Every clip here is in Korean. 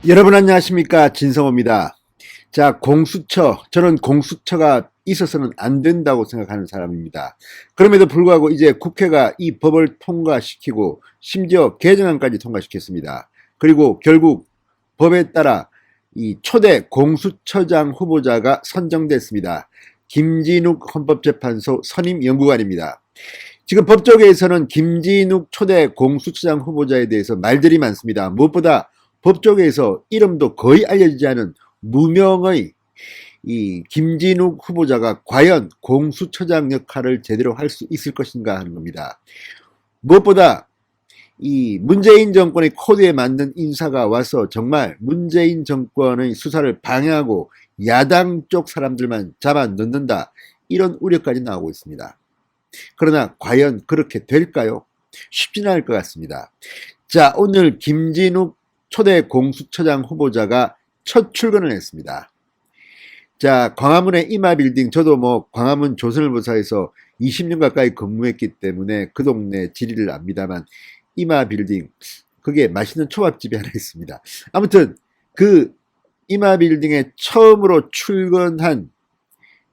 여러분 안녕하십니까, 진성호입니다. 자, 공수처. 저는 공수처가 있어서는 안 된다고 생각하는 사람입니다. 그럼에도 불구하고 이제 국회가 이 법을 통과시키고 심지어 개정안까지 통과시켰습니다. 그리고 결국 법에 따라 이 초대 공수처장 후보자가 선정됐습니다. 김진욱 헌법재판소 선임 연구관입니다. 지금 법조계에서는 김진욱 초대 공수처장 후보자에 대해서 말들이 많습니다. 무엇보다 법조계에서 이름도 거의 알려지지 않은 무명의 이 김진욱 후보자가 과연 공수처장 역할을 제대로 할 수 있을 것인가 하는 겁니다. 무엇보다 이 문재인 정권의 코드에 맞는 인사가 와서 정말 문재인 정권의 수사를 방해하고 야당 쪽 사람들만 잡아 넣는다, 이런 우려까지 나오고 있습니다. 그러나 과연 그렇게 될까요? 쉽지는 않을 것 같습니다. 자, 오늘 김진욱 초대 공수처장 후보자가 첫 출근을 했습니다. 자, 광화문의 이마빌딩, 저도 뭐 광화문 조선일보사에서 20년 가까이 근무했기 때문에 그 동네 지리를 압니다만, 이마빌딩, 그게 맛있는 초밥집이 하나 있습니다. 아무튼 그 이마빌딩에 처음으로 출근한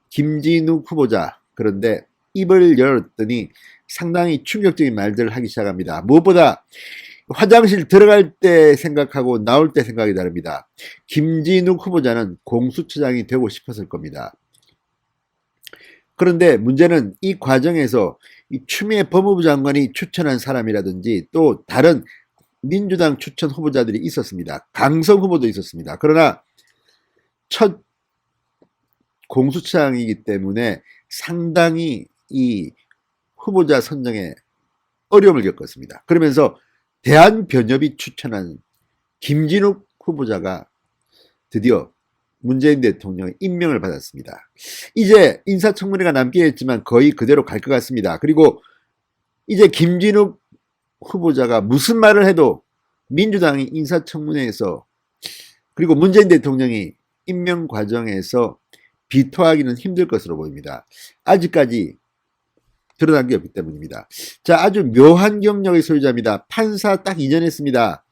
김진욱 후보자, 그런데 입을 열었더니 상당히 충격적인 말들을 하기 시작합니다. 무엇보다 화장실 들어갈 때 생각하고 나올 때 생각이 다릅니다. 김진욱 후보자는 공수처장이 되고 싶었을 겁니다. 그런데 문제는 이 과정에서 이 추미애 법무부 장관이 추천한 사람이라든지 또 다른 민주당 추천 후보자들이 있었습니다. 강성 후보도 있었습니다. 그러나 첫 공수처장이기 때문에 상당히 이 후보자 선정에 어려움을 겪었습니다. 그러면서 대한변협이 추천한 김진욱 후보자가 드디어 문재인 대통령의 임명을 받았습니다. 이제 인사청문회가 남긴 했지만 거의 그대로 갈 것 같습니다. 그리고 이제 김진욱 후보자가 무슨 말을 해도 민주당이 인사청문회에서, 그리고 문재인 대통령이 임명 과정에서 비토하기는 힘들 것으로 보입니다. 아직까지 드러난 게 없기 때문입니다. 자, 아주 묘한 경력의 소유자입니다. 판사 딱 2년 했습니다.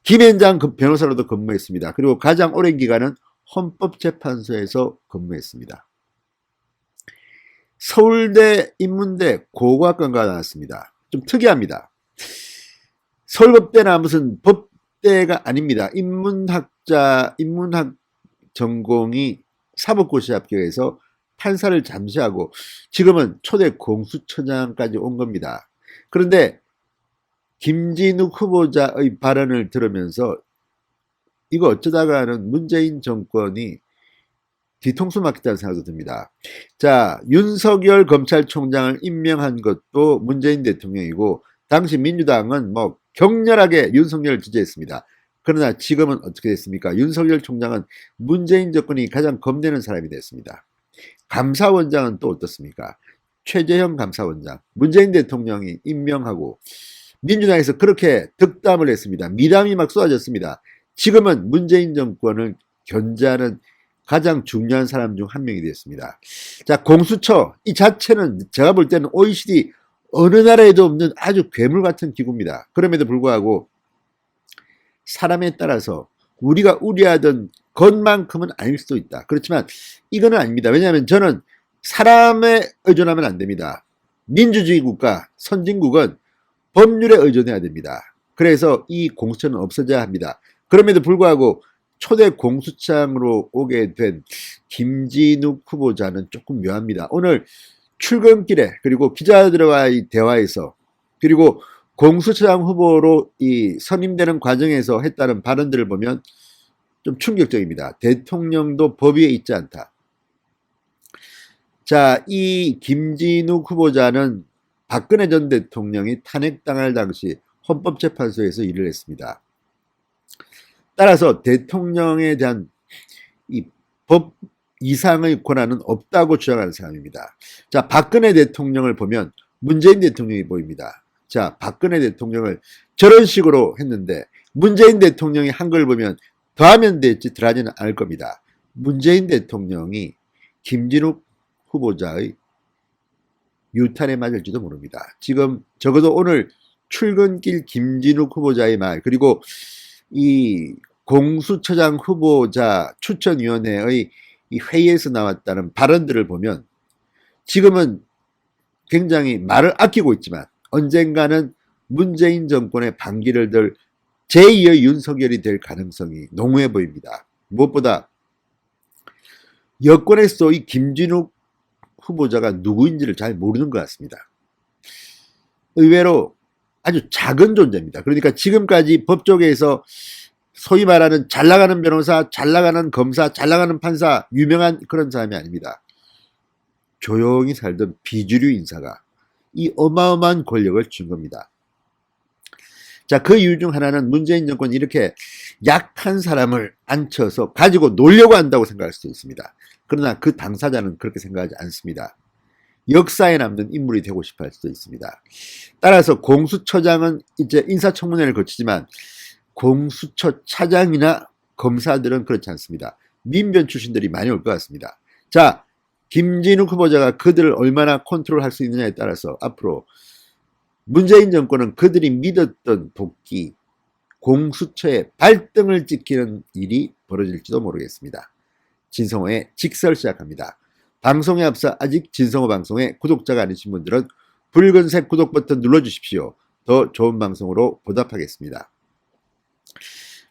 김앤장 변호사로도 근무했습니다. 그리고 가장 오랜 기간은 헌법재판소에서 근무했습니다. 서울대 인문대 고고학과가 나왔습니다. 좀 특이합니다. 서울법대나 무슨 법대가 아닙니다. 인문학 전공이 사법고시 합격해서 판사를 잠시 하고 지금은 초대 공수처장까지 온 겁니다. 그런데 김진욱 후보자의 발언을 들으면서 이거 어쩌다가는 문재인 정권이 뒤통수 맞겠다는 생각도 듭니다. 자, 윤석열 검찰총장을 임명한 것도 문재인 대통령이고 당시 민주당은 뭐 격렬하게 윤석열을 지지했습니다. 그러나 지금은 어떻게 됐습니까? 윤석열 총장은 문재인 정권이 가장 겁내는 사람이 됐습니다. 감사원장은 또 어떻습니까? 최재형 감사원장, 문재인 대통령이 임명하고 민주당에서 그렇게 득담을 했습니다. 미담이 막 쏟아졌습니다. 지금은 문재인 정권을 견제하는 가장 중요한 사람 중 한 명이 되었습니다. 자, 공수처 이 자체는 제가 볼 때는 OECD 어느 나라에도 없는 아주 괴물 같은 기구입니다. 그럼에도 불구하고 사람에 따라서 우리가 우려하던 것만큼은 아닐 수도 있다. 그렇지만 이거는 아닙니다. 왜냐하면 저는 사람에 의존하면 안 됩니다. 민주주의 국가, 선진국은 법률에 의존해야 됩니다. 그래서 이 공수처는 없어져야 합니다. 그럼에도 불구하고 초대 공수처장으로 오게 된 김진욱 후보자는 조금 묘합니다. 오늘 출근길에 그리고 기자들과의 대화에서 그리고 공수처장 후보로 이 선임되는 과정에서 했다는 발언들을 보면 좀 충격적입니다. 대통령도 법 위에 있지 않다. 자, 이 김진욱 후보자는 박근혜 전 대통령이 탄핵당할 당시 헌법재판소에서 일을 했습니다. 따라서 대통령에 대한 이 법 이상의 권한은 없다고 주장하는 사람입니다. 자, 박근혜 대통령을 보면 문재인 대통령이 보입니다. 자, 박근혜 대통령을 저런 식으로 했는데 문재인 대통령이 한 걸 보면 더하면 됐지 덜하지는 않을 겁니다. 문재인 대통령이 김진욱 후보자의 유탄에 맞을지도 모릅니다. 지금 적어도 오늘 출근길 김진욱 후보자의 말, 그리고 이 공수처장 후보자 추천위원회의 이 회의에서 나왔다는 발언들을 보면 지금은 굉장히 말을 아끼고 있지만 언젠가는 문재인 정권의 반기를 들 제2의 윤석열이 될 가능성이 농후해 보입니다. 무엇보다 여권에서도 이 김진욱 후보자가 누구인지를 잘 모르는 것 같습니다. 의외로 아주 작은 존재입니다. 그러니까 지금까지 법조계에서 소위 말하는 잘 나가는 변호사, 잘 나가는 검사, 잘 나가는 판사, 유명한 그런 사람이 아닙니다. 조용히 살던 비주류 인사가 이 어마어마한 권력을 쥔 겁니다. 자, 그 이유 중 하나는 문재인 정권이 이렇게 약한 사람을 앉혀서 가지고 놀려고 한다고 생각할 수도 있습니다. 그러나 그 당사자는 그렇게 생각하지 않습니다. 역사에 남는 인물이 되고 싶어 할 수도 있습니다. 따라서 공수처장은 이제 인사청문회를 거치지만 공수처 차장이나 검사들은 그렇지 않습니다. 민변 출신들이 많이 올 것 같습니다. 자, 김진욱 후보자가 그들을 얼마나 컨트롤할 수 있느냐에 따라서 앞으로 문재인 정권은 그들이 믿었던 도끼, 공수처의 발등을 찍히는 일이 벌어질지도 모르겠습니다. 진성호의 직설 시작합니다. 방송에 앞서 아직 진성호 방송의 구독자가 아니신 분들은 붉은색 구독 버튼 눌러주십시오. 더 좋은 방송으로 보답하겠습니다.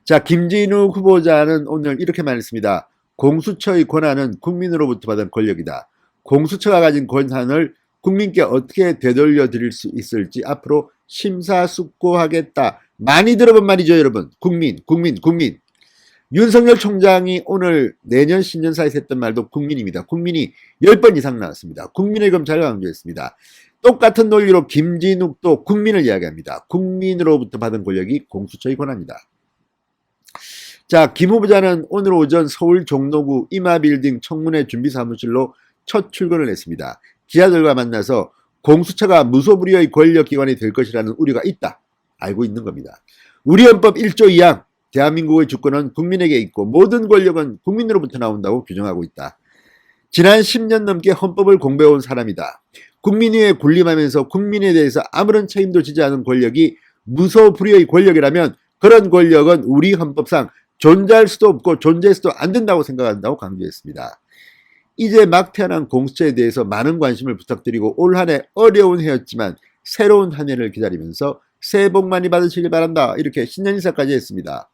자, 김진욱 후보자는 오늘 이렇게 말했습니다. 공수처의 권한은 국민으로부터 받은 권력이다. 공수처가 가진 권한을 국민께 어떻게 되돌려 드릴 수 있을지 앞으로 심사숙고하겠다. 많이 들어본 말이죠, 여러분. 국민. 윤석열 총장이 오늘 내년 신년 사이에서 했던 말도 국민입니다. 국민이 10번 이상 나왔습니다. 국민의 검찰을 강조했습니다. 똑같은 논리로 김진욱도 국민을 이야기합니다. 국민으로부터 받은 권력이 공수처의 권한이다. 자, 김 후보자는 오늘 오전 서울 종로구 이마빌딩 청문회 준비사무실로 첫 출근을 했습니다. 기자들과 만나서 공수처가 무소불위의 권력기관이 될 것이라는 우려가 있다. 알고 있는 겁니다. 우리 헌법 1조 2항 대한민국의 주권은 국민에게 있고 모든 권력은 국민으로부터 나온다고 규정하고 있다. 지난 10년 넘게 헌법을 공부해온 사람이다. 국민위에 군림하면서 국민에 대해서 아무런 책임도 지지 않은 권력이 무소불위의 권력이라면 그런 권력은 우리 헌법상 존재할 수도 없고 존재해서도 안 된다고 생각한다고 강조했습니다. 이제 막 태어난 공수처에 대해서 많은 관심을 부탁드리고 올 한 해 어려운 해였지만 새로운 한 해를 기다리면서 새해 복 많이 받으시길 바란다. 이렇게 신년 인사까지 했습니다.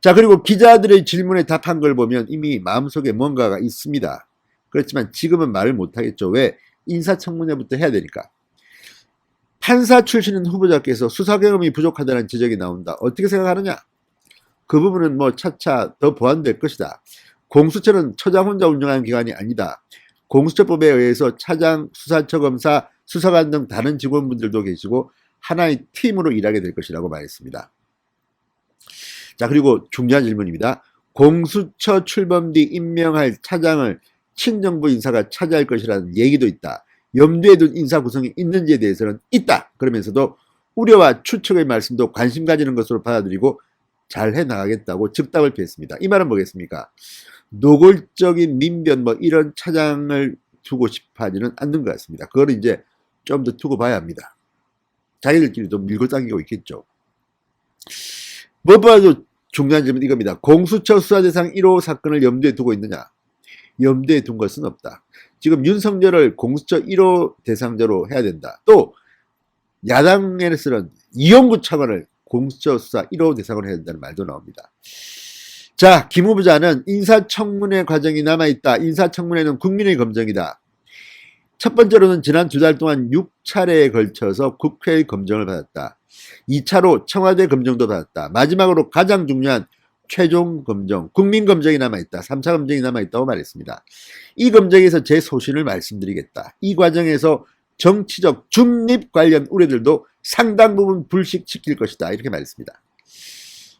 자, 그리고 기자들의 질문에 답한 걸 보면 이미 마음속에 뭔가가 있습니다. 그렇지만 지금은 말을 못하겠죠. 왜? 인사청문회부터 해야 되니까. 판사 출신인 후보자께서 수사 경험이 부족하다는 지적이 나온다. 어떻게 생각하느냐? 그 부분은 뭐 차차 더 보완될 것이다. 공수처는 처장 혼자 운영하는 기관이 아니다. 공수처법에 의해서 차장, 수사처 검사, 수사관 등 다른 직원분들도 계시고 하나의 팀으로 일하게 될 것이라고 말했습니다. 자, 그리고 중요한 질문입니다. 공수처 출범 뒤 임명할 차장을 친정부 인사가 차지할 것이라는 얘기도 있다. 염두에 둔 인사 구성이 있는지에 대해서는 있다. 그러면서도 우려와 추측의 말씀도 관심 가지는 것으로 받아들이고 잘 해나가겠다고 즉답을 피했습니다. 이 말은 뭐겠습니까? 노골적인 민변 뭐 이런 차장을 두고 싶어 하지는 않는 것 같습니다. 그걸 이제 좀 더 두고 봐야 합니다. 자기들끼리도 밀고 당기고 있겠죠. 무엇보다도 중요한 점은 이겁니다. 공수처 수사대상 1호 사건을 염두에 두고 있느냐? 염두에 둔 것은 없다. 지금 윤석열을 공수처 1호 대상자로 해야 된다. 또 야당에서는 이용구 차관을 공수처 수사 1호 대상으로 해야 된다는 말도 나옵니다. 자, 김 후보자는 인사청문회 과정이 남아있다. 인사청문회는 국민의 검증이다. 첫 번째로는 지난 2달 동안 6차례에 걸쳐서 국회의 검증을 받았다. 2차로 청와대 검증도 받았다. 마지막으로 가장 중요한 최종 검증, 국민 검증이 남아있다. 3차 검증이 남아있다고 말했습니다. 이 검증에서 제 소신을 말씀드리겠다. 이 과정에서 정치적 중립 관련 우려들도 상당 부분 불식시킬 것이다. 이렇게 말했습니다.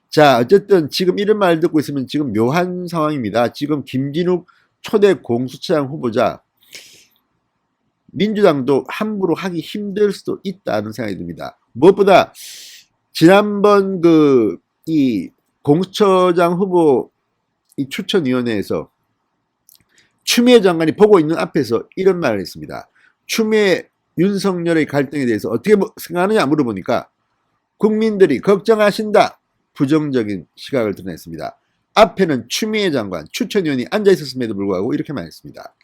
자, 어쨌든 지금 이런 말 듣고 있으면 지금 묘한 상황입니다. 지금 김진욱 초대 공수처장 후보자 민주당도 함부로 하기 힘들 수도 있다는 생각이 듭니다. 무엇보다 지난번 이 공수처장 후보 이 추천위원회에서 추미애 장관이 보고 있는 앞에서 이런 말을 했습니다. 추미애 윤석열의 갈등에 대해서 어떻게 생각하느냐 물어보니까 국민들이 걱정하신다. 부정적인 시각을 드러냈습니다. 앞에는 추미애 장관, 추천위원이 앉아 있었음에도 불구하고 이렇게 말했습니다.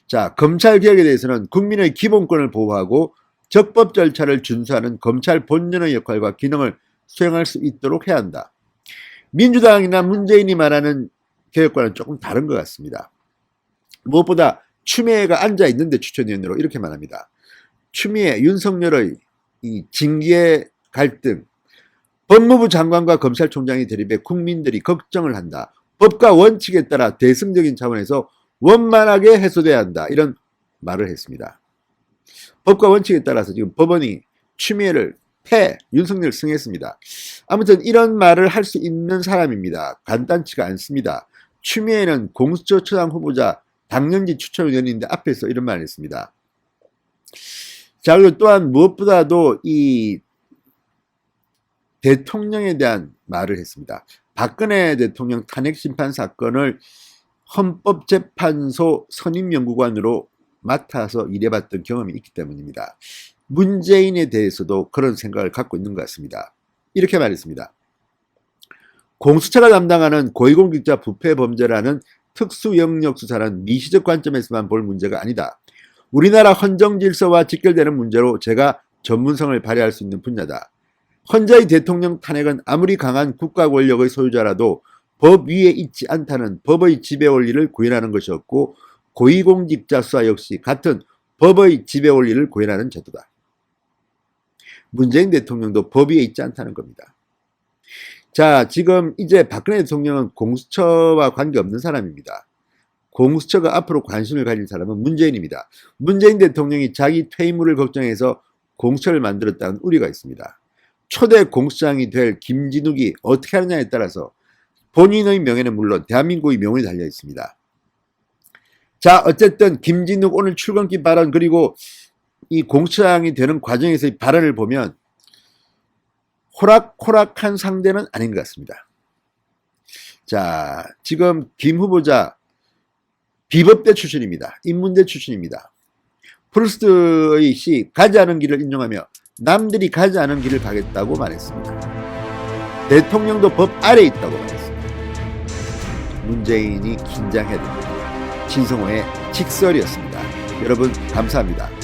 자, 검찰개혁에 대해서는 국민의 기본권을 보호하고 적법 절차를 준수하는 검찰 본연의 역할과 기능을 수행할 수 있도록 해야 한다. 민주당이나 문재인이 말하는 개혁과는 조금 다른 것 같습니다. 무엇보다 추미애가 앉아 있는데 추천위원으로 이렇게 말합니다. 추미애, 윤석열의 이 징계 갈등, 법무부 장관과 검찰총장이 대립해 국민들이 걱정을 한다. 법과 원칙에 따라 대승적인 차원에서 원만하게 해소돼야 한다. 이런 말을 했습니다. 법과 원칙에 따라서 지금 법원이 추미애를 윤석열을 승했습니다. 아무튼 이런 말을 할 수 있는 사람입니다. 간단치가 않습니다. 추미애는 공수처처장 후보자 당연지 추천위원인데 앞에서 이런 말을 했습니다. 자, 그리고 또한 무엇보다도 이 대통령에 대한 말을 했습니다. 박근혜 대통령 탄핵 심판 사건을 헌법재판소 선임연구관으로 맡아서 일해봤던 경험이 있기 때문입니다. 문재인에 대해서도 그런 생각을 갖고 있는 것 같습니다. 이렇게 말했습니다. 공수처가 담당하는 고위공직자 부패범죄라는 특수영역 수사는 미시적 관점에서만 볼 문제가 아니다. 우리나라 헌정질서와 직결되는 문제로 제가 전문성을 발휘할 수 있는 분야다. 헌재의 대통령 탄핵은 아무리 강한 국가 권력의 소유자라도 법 위에 있지 않다는 법의 지배 원리를 구현하는 것이었고 고위공직자 수사 역시 같은 법의 지배 원리를 구현하는 제도다. 문재인 대통령도 법 위에 있지 않다는 겁니다. 자, 지금 이제 박근혜 대통령은 공수처와 관계없는 사람입니다. 공수처가 앞으로 관심을 가질 사람은 문재인입니다. 문재인 대통령이 자기 퇴임물을 걱정해서 공수처를 만들었다는 우려가 있습니다. 초대 공수장이 될 김진욱이 어떻게 하느냐에 따라서 본인의 명예는 물론 대한민국의 명예이 달려 있습니다. 자, 어쨌든 김진욱 오늘 출근길 발언 그리고 이 공수장이 되는 과정에서의 발언을 보면 호락호락한 상대는 아닌 것 같습니다. 자, 지금 김 후보자 비법대 출신입니다. 인문대 출신입니다. 프루스트의 시 가지 않은 길을 인용하며 남들이 가지 않은 길을 가겠다고 말했습니다. 대통령도 법 아래에 있다고 말했습니다. 문재인이 긴장해야 됩니다. 진성호의 직설이었습니다. 여러분 감사합니다.